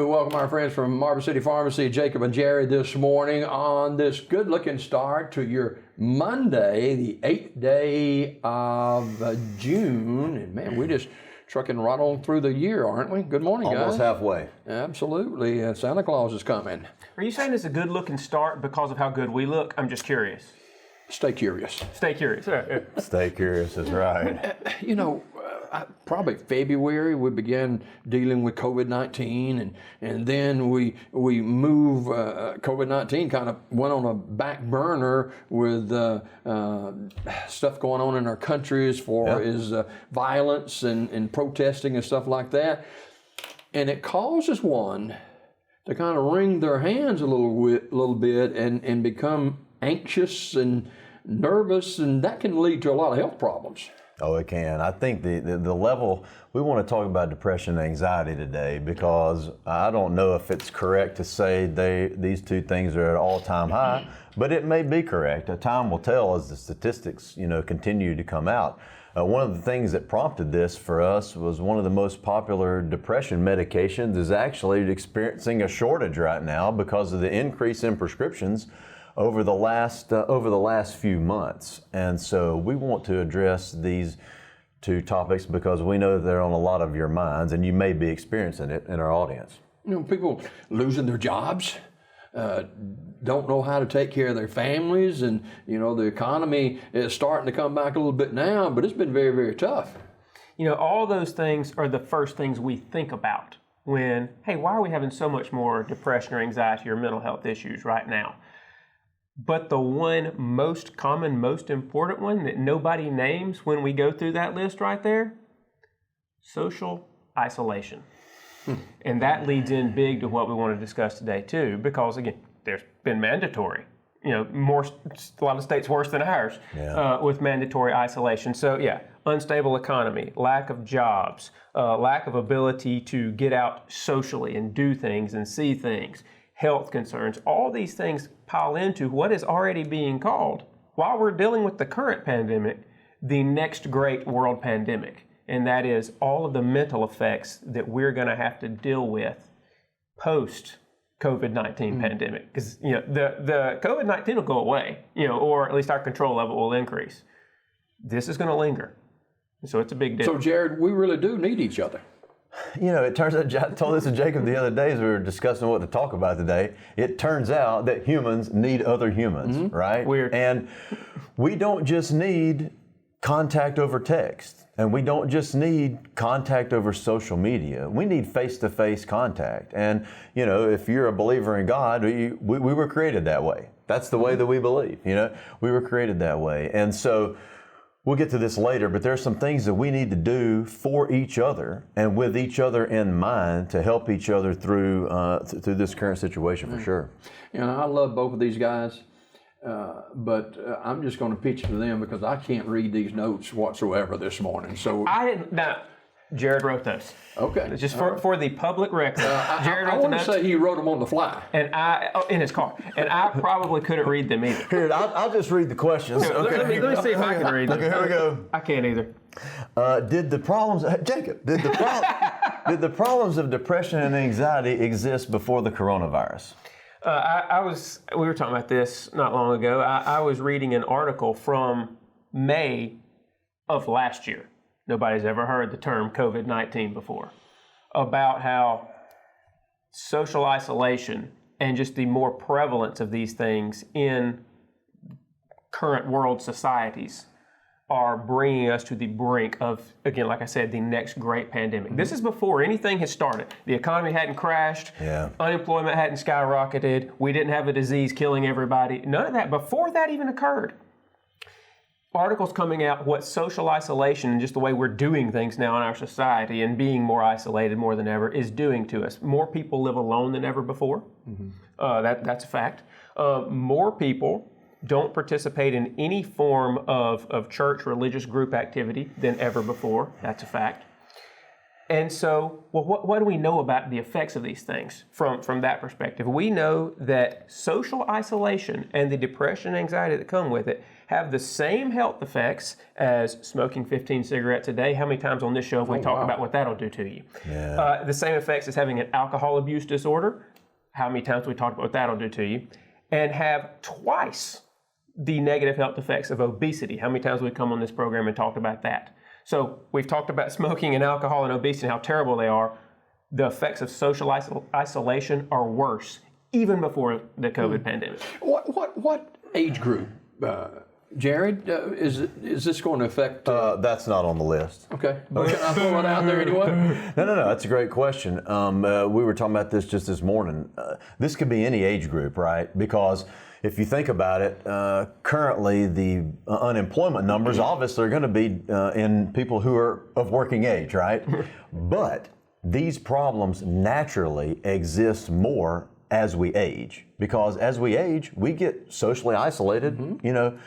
welcome our friends from Marble City Pharmacy, Jacob and Jerry, this morning on this good-looking start to your Monday, the 8th day of June. And man, we're just trucking right on through the year, aren't we? Good morning, guys. Almost halfway. Absolutely. Santa Claus is coming. Are you saying it's a good-looking start because of how good we look? I'm just curious. Stay curious. Stay curious. Stay curious is right. You know, probably February we began dealing with COVID-19, and then we move COVID-19 kind of went on a back burner with stuff going on in our country as far as violence and protesting and stuff like that, and it causes one to kind of wring their hands a little bit and become anxious and nervous, and that can lead to a lot of health problems. Oh, it can. I think the level, we want to talk about depression and anxiety today because I don't know if it's correct to say these two things are at all-time high, but it may be correct. Time will tell as the statistics, continue to come out. One of the things that prompted this for us was one of the most popular depression medications is actually experiencing a shortage right now because of the increase in prescriptions over the last few months. And so we want to address these two topics because we know they're on a lot of your minds and you may be experiencing it in our audience. People losing their jobs, don't know how to take care of their families, and the economy is starting to come back a little bit now, but it's been very, very tough. All those things are the first things we think about when, hey, why are we having so much more depression or anxiety or mental health issues right now? But the one most common, most important one that nobody names when we go through that list right there, social isolation. And that leads in big to what we want to discuss today too, because again, there's been mandatory, a lot of states worse than ours with mandatory isolation. So unstable economy, lack of jobs, lack of ability to get out socially and do things and see things, health concerns, all these things pile into what is already being called, while we're dealing with the current pandemic, the next great world pandemic. And that is all of the mental effects that we're going to have to deal with post COVID-19 pandemic. Because the COVID-19 will go away, or at least our control level will increase. This is going to linger. So it's a big deal. So Jared, we really do need each other. It turns out, I told this to Jacob the other day as we were discussing what to talk about today. It turns out that humans need other humans, right? Weird. And we don't just need contact over text, and we don't just need contact over social media. We need face-to-face contact. And, if you're a believer in God, we were created that way. That's the way that we believe, We were created that way. And so we'll get to this later, but there's some things that we need to do for each other and with each other in mind to help each other through this current situation for sure. I love both of these guys, but I'm just going to pitch to them because I can't read these notes whatsoever this morning. So Jared wrote those. Okay. Just for the public record. Jared wrote I the want to notes. say he wrote them on the fly. And in his car. And I probably couldn't read them either. Here, I'll just read the questions. Okay. Let me see if I can read them. Okay, here we go. I can't either. Did the problems of depression and anxiety exist before the coronavirus? We were talking about this not long ago. I was reading an article from May of last year. Nobody's ever heard the term COVID-19 before, about how social isolation and just the more prevalence of these things in current world societies are bringing us to the brink of, again, like I said, the next great pandemic. This is before anything has started. The economy hadn't crashed. Unemployment hadn't skyrocketed. We didn't have a disease killing everybody. None of that. Before that even occurred, articles coming out what social isolation and just the way we're doing things now in our society and being more isolated more than ever is doing to us. More people live alone than ever before. That's a fact. More people don't participate in any form of church religious group activity than ever before. That's a fact. And so, well, what do we know about the effects of these things from that perspective? We know that social isolation and the depression and anxiety that come with it have the same health effects as smoking 15 cigarettes a day. How many times on this show have we talked about what that'll do to you? Yeah. The same effects as having an alcohol abuse disorder. How many times have we talked about what that'll do to you? And have twice the negative health effects of obesity. How many times have we come on this program and talked about that? So we've talked about smoking and alcohol and obesity and how terrible they are. The effects of social isolation are worse, even before the COVID pandemic. What age group, Jared, is this going to affect? That's not on the list. Okay, but can I throw it out there anyway? No. That's a great question. We were talking about this just this morning. This could be any age group, right? Because if you think about it, currently the unemployment numbers obviously are going to be in people who are of working age, right? But these problems naturally exist more as we age, because as we age, we get socially isolated. You know,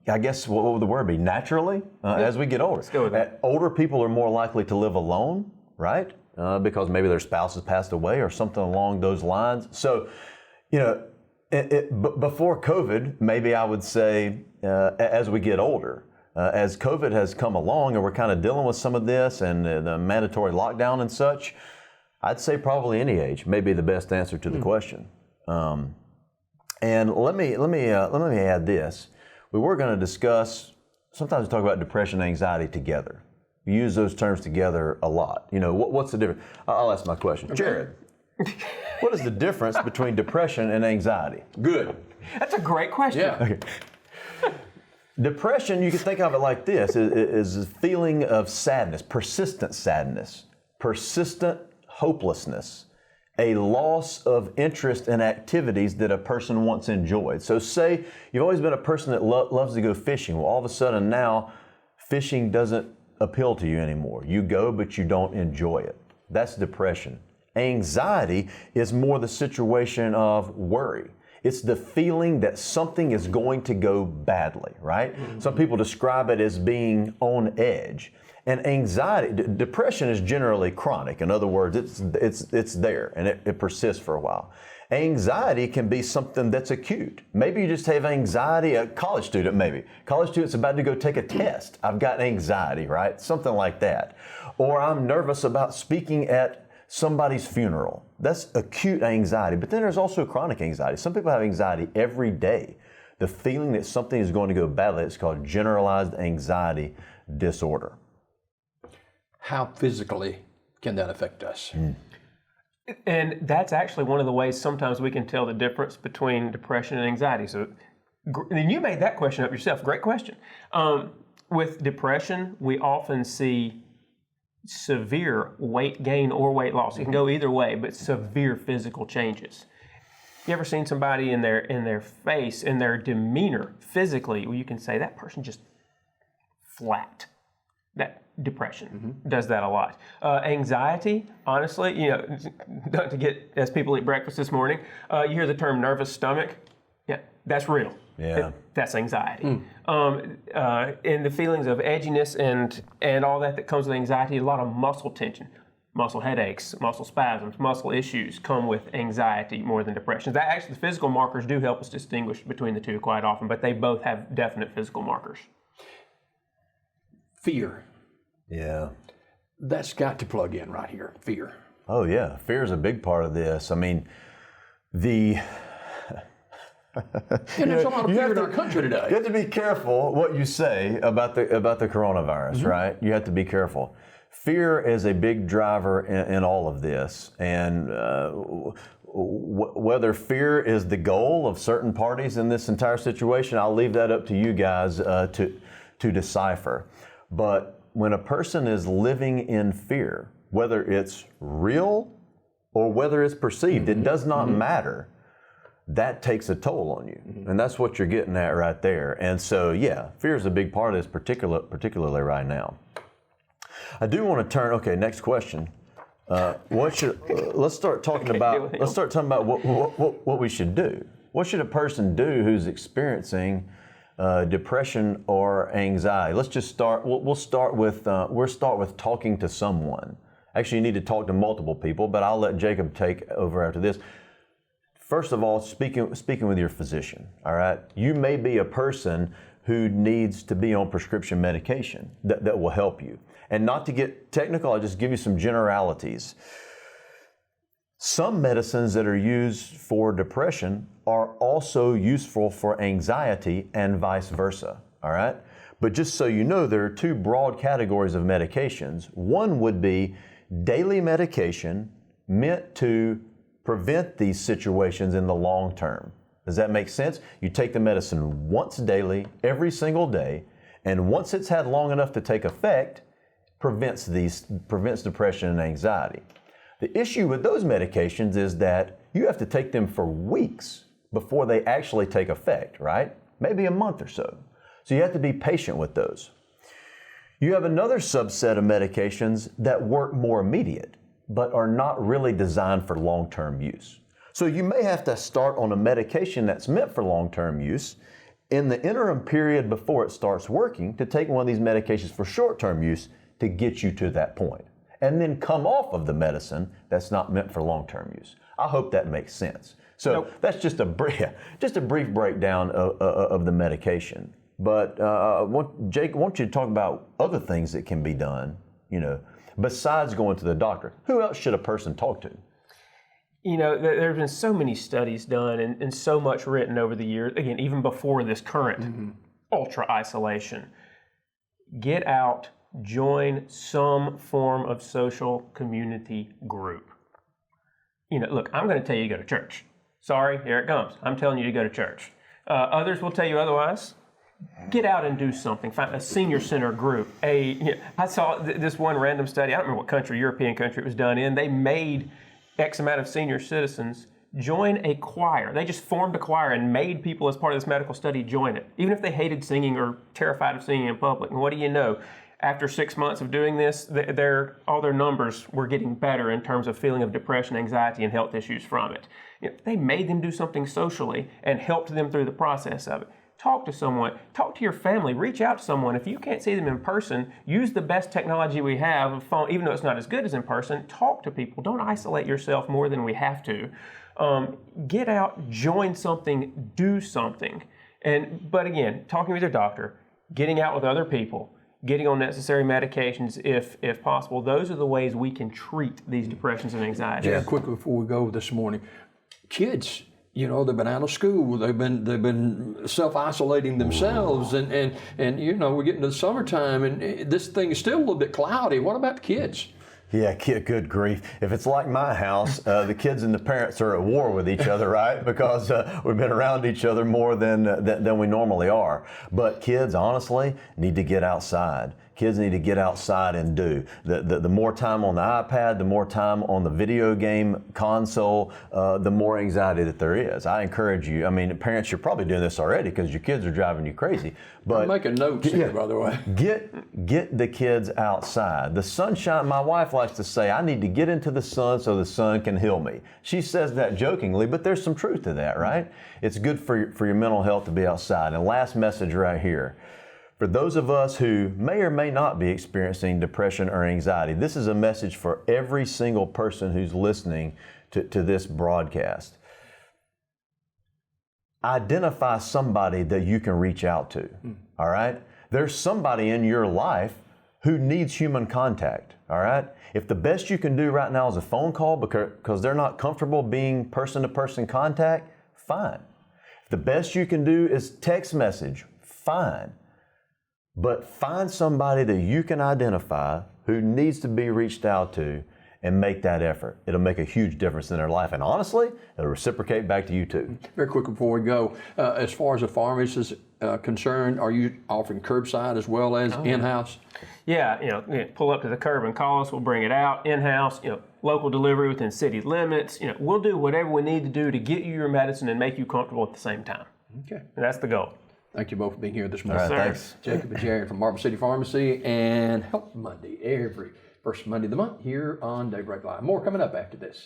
I guess what would the word be? Naturally, as we get older. Let's go with that. Older people are more likely to live alone, right? Because maybe their spouse has passed away or something along those lines. So, you know, before COVID, maybe I would say as we get older, as COVID has come along and we're kind of dealing with some of this and the mandatory lockdown and such, I'd say probably any age may be the best answer to the question. And let me add this. We were going to discuss, sometimes we talk about depression and anxiety together. We use those terms together a lot. You know, what's the difference? I'll ask my question. Jared, what is the difference between depression and anxiety? Good. That's a great question. Yeah. Okay. Depression, you can think of it like this, is a feeling of sadness, persistent hopelessness, a loss of interest in activities that a person once enjoyed. So say you've always been a person that loves to go fishing. Well, all of a sudden now, fishing doesn't appeal to you anymore. You go, but you don't enjoy it. That's depression. Anxiety is more the situation of worry. It's the feeling that something is going to go badly, right? Mm-hmm. Some people describe it as being on edge. And anxiety, depression is generally chronic. In other words, it's there and it persists for a while. Anxiety can be something that's acute. Maybe you just have anxiety, a college student maybe. College student's about to go take a test. I've got anxiety, right? Something like that. Or I'm nervous about speaking at somebody's funeral. That's acute anxiety. But then there's also chronic anxiety. Some people have anxiety every day. The feeling that something is going to go badly, it's called generalized anxiety disorder. How physically can that affect us? And that's actually one of the ways sometimes we can tell the difference between depression and anxiety. So, and you made that question up yourself. Great question. With depression, we often see severe weight gain or weight loss. It can go either way, but severe physical changes. You ever seen somebody in their face, in their demeanor, physically, where you can say that person just flat? That depression does that a lot. Anxiety, honestly, not to get, as people eat breakfast this morning, you hear the term nervous stomach. Yeah, that's real. Yeah. That's anxiety. And the feelings of edginess and all that comes with anxiety, a lot of muscle tension, muscle headaches, muscle spasms, muscle issues come with anxiety more than depression. That actually, the physical markers do help us distinguish between the two quite often, but they both have definite physical markers. Fear. Yeah. That's got to plug in right here. Fear. Oh yeah, fear is a big part of this. I mean, and there's a lot of fear in our country today. You have to be careful what you say about the coronavirus, right? You have to be careful. Fear is a big driver in all of this, and whether fear is the goal of certain parties in this entire situation, I'll leave that up to you guys to decipher. But when a person is living in fear, whether it's real or whether it's perceived, it does not matter. That takes a toll on you. And that's what you're getting at right there. And so, yeah, fear is a big part of this particularly right now. I do want to turn, next question. Let's start talking about what we should do. What should a person do who's experiencing depression or anxiety. Let's just start. We'll start with talking to someone. Actually, you need to talk to multiple people, but I'll let Jacob take over after this. First of all, speaking with your physician. All right, you may be a person who needs to be on prescription medication that will help you. And not to get technical, I'll just give you some generalities. Some medicines that are used for depression are also useful for anxiety and vice versa, all right? But just so you know, there are two broad categories of medications. One would be daily medication meant to prevent these situations in the long term. Does that make sense? You take the medicine once daily, every single day, and once it's had long enough to take effect, prevents depression and anxiety. The issue with those medications is that you have to take them for weeks before they actually take effect, right? Maybe a month or so. So you have to be patient with those. You have another subset of medications that work more immediate, but are not really designed for long-term use. So you may have to start on a medication that's meant for long-term use in the interim period before it starts working to take one of these medications for short-term use to get you to that point, and then come off of the medicine that's not meant for long-term use. I hope that makes sense. So that's just a brief breakdown of the medication. But Jake, I want you to talk about other things that can be done, besides going to the doctor. Who else should a person talk to? There have been so many studies done and so much written over the years, again, even before this current ultra isolation. Get out, join some form of social community group. Look, I'm going to tell you to go to church. Sorry, here it comes. I'm telling you to go to church. Others will tell you otherwise. Get out and do something. Find a senior center group. I saw this one random study. I don't remember what country, European country it was done in. They made X amount of senior citizens join a choir. They just formed a choir and made people, as part of this medical study, join it, even if they hated singing or terrified of singing in public. And what do you know? After 6 months of doing this, all their numbers were getting better in terms of feeling of depression, anxiety, and health issues from it. They made them do something socially and helped them through the process of it. Talk to someone, talk to your family, reach out to someone. If you can't see them in person, use the best technology we have, a phone, even though it's not as good as in person. Talk to people. Don't isolate yourself more than we have to. Get out, join something, do something. But again, talking with your doctor, getting out with other people, getting on necessary medications if possible. Those are the ways we can treat these depressions and anxieties. Yeah, quickly before we go this morning, kids, they've been out of school. They've been self-isolating themselves, and we're getting to the summertime, and this thing is still a little bit cloudy. What about the kids? Yeah, good grief. If it's like my house, the kids and the parents are at war with each other, right? Because we've been around each other more than we normally are. But kids, honestly, need to get outside. Kids need to get outside and do. The more time on the iPad, the more time on the video game console, the more anxiety that there is. I encourage you, parents, you're probably doing this already because your kids are driving you crazy. But I'm making notes here, by the way. Get the kids outside. The sunshine, my wife likes to say, I need to get into the sun so the sun can heal me. She says that jokingly, but there's some truth to that, right? It's good for your mental health to be outside. And last message right here. For those of us who may or may not be experiencing depression or anxiety, this is a message for every single person who's listening to this broadcast. Identify somebody that you can reach out to, all right? There's somebody in your life who needs human contact, all right? If the best you can do right now is a phone call because they're not comfortable being person-to-person contact, fine. If the best you can do is text message, fine. But find somebody that you can identify who needs to be reached out to and make that effort. It'll make a huge difference in their life. And honestly, it'll reciprocate back to you too. Very quick before we go, as far as the pharmacy is concerned, are you offering curbside as well as in-house? Yeah, pull up to the curb and call us. We'll bring it out in-house. Local delivery within city limits. We'll do whatever we need to do to get you your medicine and make you comfortable at the same time. Okay. And that's the goal. Thank you both for being here this morning. All right, thanks. Jacob and Jared from Marble City Pharmacy and Help Monday, every first Monday of the month here on Daybreak Live. More coming up after this.